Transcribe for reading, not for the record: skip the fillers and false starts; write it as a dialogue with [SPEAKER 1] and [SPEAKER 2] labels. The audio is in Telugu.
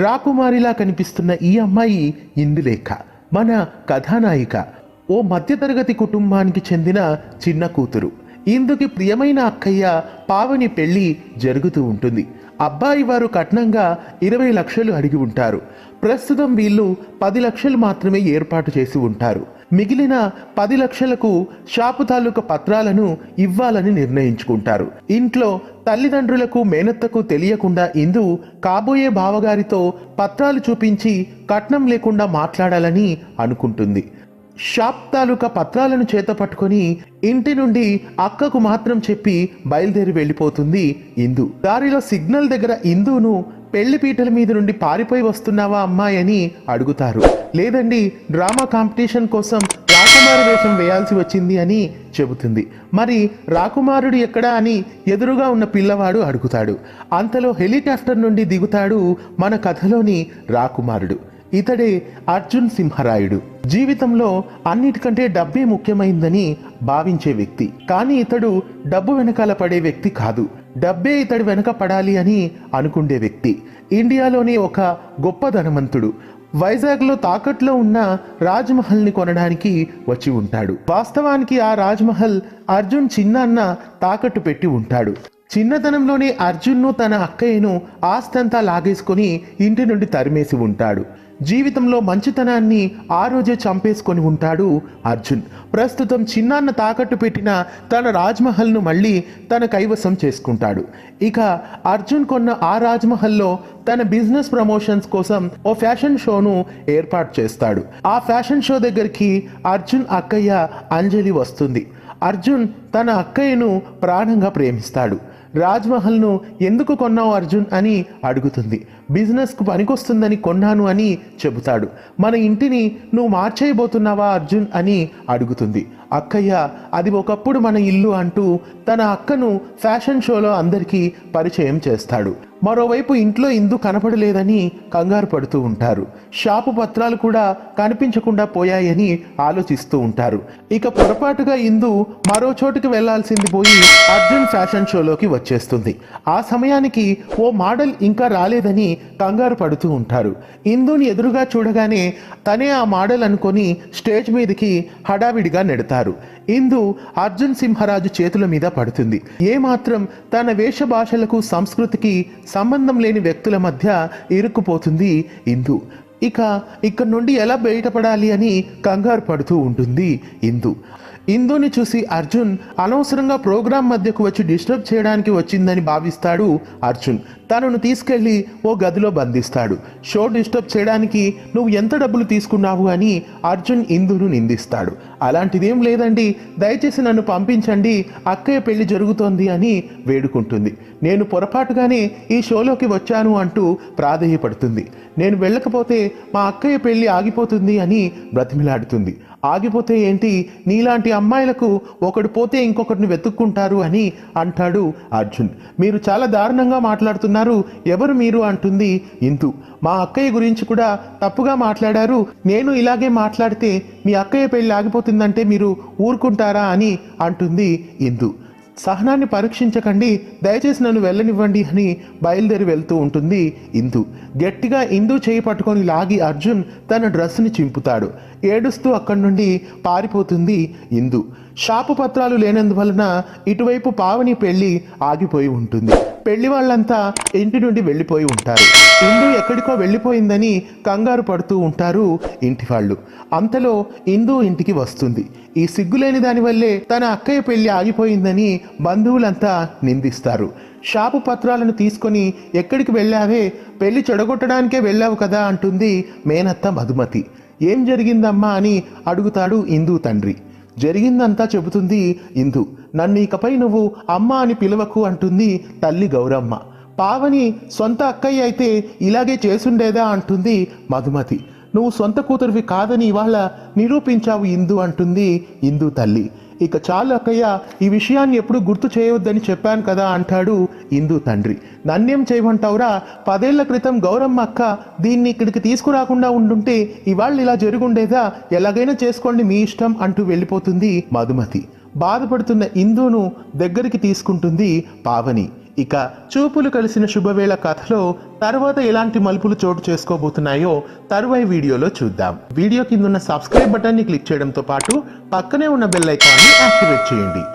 [SPEAKER 1] రాకుమారిలా కనిపిస్తున్న ఈ అమ్మాయి ఇందులేఖ, మన కథానాయిక. ఓ మధ్యతరగతి కుటుంబానికి చెందిన చిన్న కూతురు. ఇందుకి ప్రియమైన అక్కయ్య పావని పెళ్లి జరుగుతూ ఉంటుంది. అబ్బాయి వారు కట్నంగా 20 లక్షలు అడిగి ఉంటారు. ప్రస్తుతం వీళ్ళు 10 లక్షలు మాత్రమే ఏర్పాటు చేసి ఉంటారు. మిగిలిన 10 లక్షలకు షాపు తాలూకా పత్రాలను ఇవ్వాలని నిర్ణయించుకుంటారు. ఇంట్లో తల్లిదండ్రులకు మేనత్తకు తెలియకుండా ఇందు కాబోయే బావగారితో పత్రాలు చూపించి కట్నం లేకుండా మాట్లాడాలని అనుకుంటుంది. షాప్ తాలూకా పత్రాలను చేత పట్టుకొని ఇంటి నుండి అక్కకు మాత్రం చెప్పి బయలుదేరి వెళ్ళిపోతుంది ఇందు. దారిలో సిగ్నల్ దగ్గర ఇందును పెళ్లి పీటల మీద నుండి పారిపోయి వస్తున్నావా అమ్మాయి అని అడుగుతారు. లేదండి, డ్రామా కాంపిటీషన్ కోసం రాకుమారి వేషం వేయాల్సి వచ్చింది అని చెబుతుంది. మరి రాకుమారుడు ఎక్కడా అని ఎదురుగా ఉన్న పిల్లవాడు అడుగుతాడు. అంతలో హెలికాప్టర్ నుండి దిగుతాడు మన కథలోని రాకుమారుడు. ఇతడే అర్జున్ సింహరాయుడు. జీవితంలో అన్నిటికంటే డబ్బే ముఖ్యమైందని భావించే వ్యక్తి. కానీ ఇతడు డబ్బు వెనకాల పడే వ్యక్తి కాదు, డబ్బే ఇతడి వెనక పడాలి అని అనుకుండే వ్యక్తి. ఇండియాలోనే ఒక గొప్ప ధనవంతుడు. వైజాగ్లో తాకట్లో ఉన్న రాజ్మహల్ని కొనడానికి వచ్చి ఉంటాడు. వాస్తవానికి ఆ రాజ్మహల్ అర్జున్ చిన్నాన్న తాకట్టు పెట్టి ఉంటాడు. చిన్నతనంలోనే అర్జున్ను తన అక్కయ్యను ఆస్తంతా లాగేసుకొని ఇంటి నుండి తరిమేసి ఉంటాడు. జీవితంలో మంచితనాన్ని ఆ రోజే చంపేసుకొని ఉంటాడు అర్జున్. ప్రస్తుతం చిన్నాన్న తాకట్టు పెట్టిన తన రాజ్మహల్ను మళ్ళీ తన కైవసం చేసుకుంటాడు. ఇక అర్జున్ కొన్న ఆ రాజ్మహల్లో తన బిజినెస్ ప్రమోషన్స్ కోసం ఓ ఫ్యాషన్ షోను ఏర్పాటు చేస్తాడు. ఆ ఫ్యాషన్ షో దగ్గరికి అర్జున్ అక్కయ్య అంజలి వస్తుంది. అర్జున్ తన అక్కయ్యను ప్రాణంగా ప్రేమిస్తాడు. రాజ్మహల్ను ఎందుకు కొన్నావు అర్జున్ అని అడుగుతుంది. బిజినెస్కు పనికొస్తుందని కొన్నాను అని చెబుతాడు. మన ఇంటిని నువ్వు మార్చేయబోతున్నావా అర్జున్ అని అడుగుతుంది. అక్కయ్య అది ఒకప్పుడు మన ఇల్లు అంటూ తన అక్కను ఫ్యాషన్ షోలో అందరికీ పరిచయం చేస్తాడు. మరోవైపు ఇంట్లో ఇందు కనపడలేదని కంగారు పడుతూ ఉంటారు. షాపు పత్రాలు కూడా కనిపించకుండా పోయాయని ఆలోచిస్తూ ఉంటారు. ఇక పొరపాటుగా ఇందు మరో చోటుకి వెళ్లాల్సింది పోయి అర్జున్ ఫ్యాషన్ షోలోకి వచ్చేస్తుంది. ఆ సమయానికి ఓ మోడల్ ఇంకా రాలేదని కంగారు పడుతూ ఉంటారు. ఇందుని ఎదురుగా చూడగానే తనే ఆ మోడల్ అనుకొని స్టేజ్ మీదకి హడావిడిగా నెడతారు. ఇందు అర్జున్ సింహరాజు చేతుల మీద పడుతుంది. ఏమాత్రం తన వేషభాషలకు సంస్కృతికి సంబంధం లేని వ్యక్తుల మధ్య ఇరుక్కుపోతుంది ఇందు. ఇక్కడ నుండి ఎలా బయటపడాలి అని కంగారు పడుతూ ఉంటుంది ఇందు. ఇందుని చూసి అర్జున్ అనవసరంగా ప్రోగ్రాం మధ్యకు వచ్చి డిస్టర్బ్ చేయడానికి వచ్చిందని భావిస్తాడు అర్జున్. తనను తీసుకెళ్లి ఓ గదిలో బంధిస్తాడు. షో డిస్టర్బ్ చేయడానికి నువ్వు ఎంత డబ్బులు తీసుకున్నావు అని అర్జున్ ఇందును నిందిస్తాడు. అలాంటిదేం లేదండి, దయచేసి నన్ను పంపించండి, అక్కయ్య పెళ్లి జరుగుతోంది అని వేడుకుంటుంది. నేను పొరపాటుగానే ఈ షోలోకి వచ్చాను అంటూ ప్రాధేయపడుతుంది. నేను వెళ్ళకపోతే మా అక్కయ్య పెళ్లి ఆగిపోతుంది అని బ్రతిమిలాడుతుంది. ఆగిపోతే ఏంటి, నీలాంటి అమ్మాయిలకు ఒకడు పోతే ఇంకొకటిని వెతుక్కుంటారు అని అంటాడు అర్జున్. మీరు చాలా దారుణంగా మాట్లాడుతున్నారు, ఎవరు మీరు అంటుంది ఇందు. మా అక్కయ్య గురించి కూడా తప్పుగా మాట్లాడారు, నేను ఇలాగే మాట్లాడితే మీ అక్కయ్య పెళ్లి ఆగిపోతుందంటే మీరు ఊరుకుంటారా అని అంటుంది ఇందు. సహనాన్ని పరీక్షించకండి, దయచేసి నన్ను వెళ్ళనివ్వండి అని బయలుదేరి వెళ్తూ ఉంటుంది ఇందు. గట్టిగా ఇందు చేయి పట్టుకొని లాగి అర్జున్ తన డ్రెస్సుని చింపుతాడు. ఏడుస్తూ అక్కడి నుండి పారిపోతుంది ఇందు. షాపు పత్రాలు లేనందువలన ఇటువైపు పావని పెళ్లి ఆగిపోయి ఉంటుంది. పెళ్లి వాళ్ళంతా ఇంటి నుండి వెళ్ళిపోయి ఉంటారు. ఇందు ఎక్కడికో వెళ్ళిపోయిందని కంగారు పడుతూ ఉంటారు ఇంటి వాళ్ళు. అంతలో ఇందు ఇంటికి వస్తుంది. ఈ సిగ్గులేని దానివల్లే తన అక్కయ్య పెళ్లి ఆగిపోయిందని బంధువులంతా నిందిస్తారు. షాపు పత్రాలను తీసుకొని ఎక్కడికి వెళ్ళావే, పెళ్లి చెడగొట్టడానికే వెళ్ళావు కదా అంటుంది మేనత్త మధుమతి. ఏం జరిగిందమ్మా అని అడుగుతాడు ఇందు తండ్రి. జరిగిందంతా చెబుతుంది ఇందు. నన్ను ఇకపై నువ్వు అమ్మ అని పిలవకు అంటుంది తల్లి గౌరమ్మ. పావని సొంత అక్కయ్య అయితే ఇలాగే చేసుండేదా అంటుంది మధుమతి. నువ్వు సొంత కూతురివి కాదని ఇవాళ నిరూపించావు ఇందు అంటుంది ఇందు తల్లి. ఇక చాలు అక్కయ్య, ఈ విషయాన్ని ఎప్పుడు గుర్తు చేయవద్దని చెప్పాను కదా అంటాడు ఇందు తండ్రి. నన్నేం చేయమంటావురా, 10 ఏళ్ల క్రితం గౌరమ్మ అక్క దీన్ని ఇక్కడికి తీసుకురాకుండా ఉండుంటే ఇవాళ ఇలా జరుగుండేదా, ఎలాగైనా చేసుకోండి మీ ఇష్టం అంటూ వెళ్ళిపోతుంది మధుమతి. బాధపడుతున్న ఇందును దగ్గరికి తీసుకుంటుంది పావని. ఇక చూపులు కలిసిన శుభవేళ కథలో తర్వాత ఎలాంటి మలుపులు చోటు చేసుకోబోతున్నాయో తరువాయి వీడియోలో చూద్దాం. వీడియో కింద ఉన్న సబ్స్క్రైబ్ బటన్ని క్లిక్ చేయడంతో పాటు పక్కనే ఉన్న బెల్ ఐకాన్ని యాక్టివేట్ చేయండి.